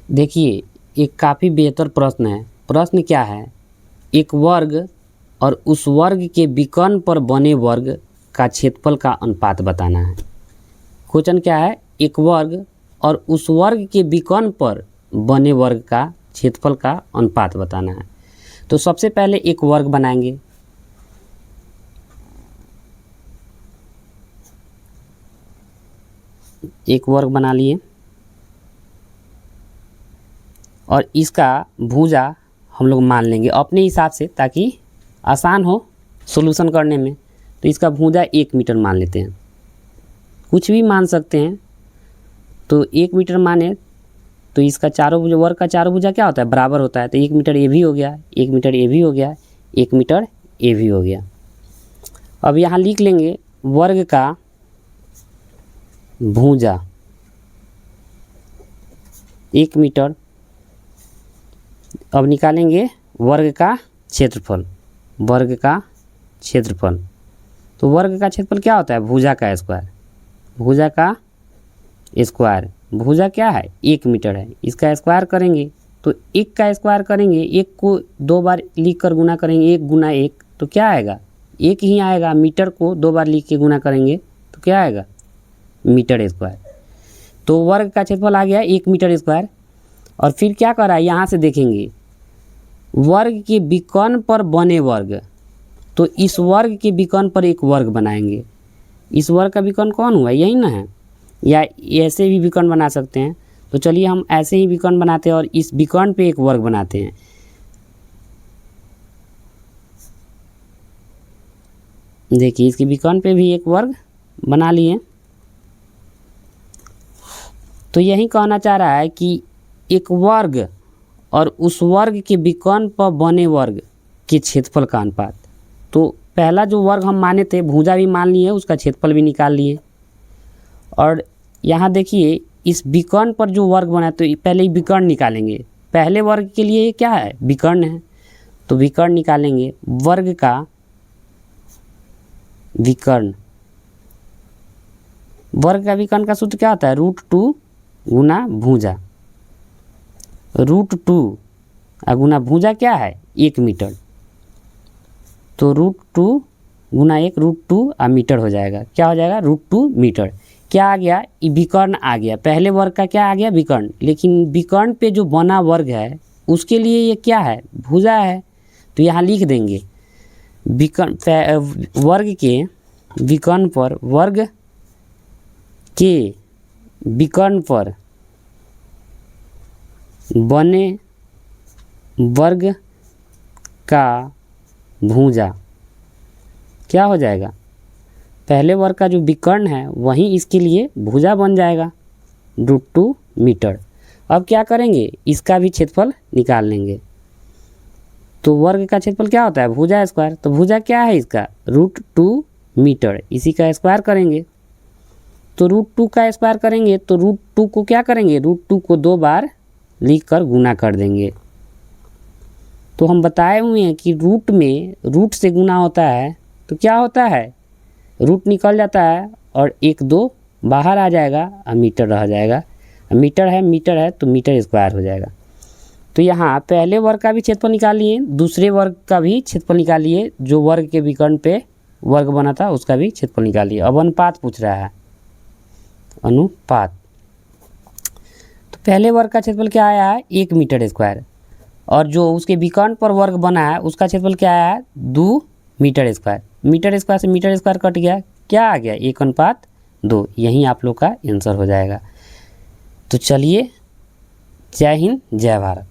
देखिए, एक काफ़ी बेहतर प्रश्न है। प्रश्न क्या है? एक वर्ग और उस वर्ग के विकर्ण पर बने वर्ग का क्षेत्रफल का अनुपात बताना है। क्वेश्चन क्या है? एक वर्ग और उस वर्ग के विकर्ण पर बने वर्ग का क्षेत्रफल का अनुपात बताना है। तो सबसे पहले एक वर्ग बनाएंगे। एक वर्ग बना लिए और इसका भुजा हम लोग मान लेंगे अपने हिसाब से, ताकि आसान हो सॉल्यूशन करने में। तो इसका भुजा 1 मीटर मान लेते हैं, कुछ भी मान सकते हैं। तो 1 मीटर माने तो इसका चारों भुजा, वर्ग का चारों भुजा क्या होता है? बराबर होता है। तो 1 मीटर ये भी हो गया, 1 मीटर ये भी हो गया, 1 मीटर ये भी हो गया। अब यहाँ लिख लेंगे वर्ग का भुजा 1 मीटर। अब निकालेंगे वर्ग का क्षेत्रफल। वर्ग का क्षेत्रफल, तो वर्ग का क्षेत्रफल क्या होता है? भुजा का स्क्वायर। भुजा का स्क्वायर, भुजा क्या है? 1 मीटर है। इसका स्क्वायर करेंगे तो 1 का स्क्वायर करेंगे, 1 को 2 बार लिख कर गुना करेंगे, 1 गुना 1 तो क्या आएगा? 1 ही आएगा। मीटर को 2 बार लिख के गुना करेंगे तो क्या आएगा? Metre square. तो वर्ग का क्षेत्रफल आ गया 1 मीटर स्क्वायर। और फिर क्या कर रहा है? यहाँ से देखेंगे वर्ग के विकर्ण पर बने वर्ग, तो इस वर्ग के विकर्ण पर एक वर्ग बनाएंगे। इस वर्ग का विकर्ण कौन हुआ? यही ना है। या ऐसे भी विकर्ण बना सकते हैं। तो चलिए हम ऐसे ही विकर्ण बनाते हैं और इस विकर्ण पे एक वर्ग बनाते हैं। देखिए, इसके विकर्ण पे भी एक वर्ग बना लिए। तो यही कहना चाह रहा है कि एक वर्ग और उस वर्ग के विकर्ण पर बने वर्ग के क्षेत्रफल का अनुपात। तो पहला जो वर्ग हम माने थे, भुजा भी मान लिए, उसका क्षेत्रफल भी निकाल लिए। और यहाँ देखिए इस विकर्ण पर जो वर्ग बना, तो पहले ही विकर्ण निकालेंगे। पहले वर्ग के लिए क्या है? विकर्ण है। तो विकर्ण निकालेंगे। वर्ग का विकर्ण, वर्ग का विकर्ण का सूत्र क्या होता है? √2 गुना भुजा। √2 गुना भुजा क्या है? 1 मीटर। तो √2 गुना 1, √2 मीटर हो जाएगा। क्या हो जाएगा? √2 मीटर। क्या आ गया? विकर्ण आ गया। पहले वर्ग का क्या आ गया? विकर्ण। लेकिन विकर्ण पे जो बना वर्ग है उसके लिए ये क्या है? भुजा है। तो यहाँ लिख देंगे विकर्ण, वर्ग के विकर्ण पर, वर्ग के विकर्ण पर बने वर्ग का भुजा क्या हो जाएगा? पहले वर्ग का जो विकर्ण है वहीं इसके लिए भुजा बन जाएगा, √2 मीटर। अब क्या करेंगे? इसका भी क्षेत्रफल निकाल लेंगे। तो वर्ग का क्षेत्रफल क्या होता है? भुजा स्क्वायर। तो भुजा क्या है इसका? √2 मीटर। इसी का स्क्वायर करेंगे। तो √2 का स्क्वायर करेंगे तो √2 को क्या करेंगे? √2 को 2 बार लिख कर गुना कर देंगे। तो हम बताए हुए हैं कि रूट में रूट से गुना होता है तो क्या होता है? रूट निकल जाता है और 1 2 बाहर आ जाएगा और मीटर रह जाएगा। मीटर है तो मीटर स्क्वायर हो जाएगा। तो यहाँ पहले वर्ग का भी क्षेत्रफल निकाल लिए, दूसरे वर्ग का भी क्षेत्रफल निकाल लिए, जो वर्ग के विकर्ण पे वर्ग बना था उसका भी क्षेत्रफल निकाल लिए। अब अनुपात पूछ रहा है, अनुपात। तो पहले वर्ग का क्षेत्रफल क्या आया है? 1 मीटर स्क्वायर। और जो उसके विकर्ण पर वर्ग बना है उसका क्षेत्रफल क्या आया है? 2 मीटर स्क्वायर। मीटर स्क्वायर से मीटर स्क्वायर कट गया, क्या आ गया? 1:2। यही आप लोग का आंसर हो जाएगा। तो चलिए, जय हिंद, जय भारत।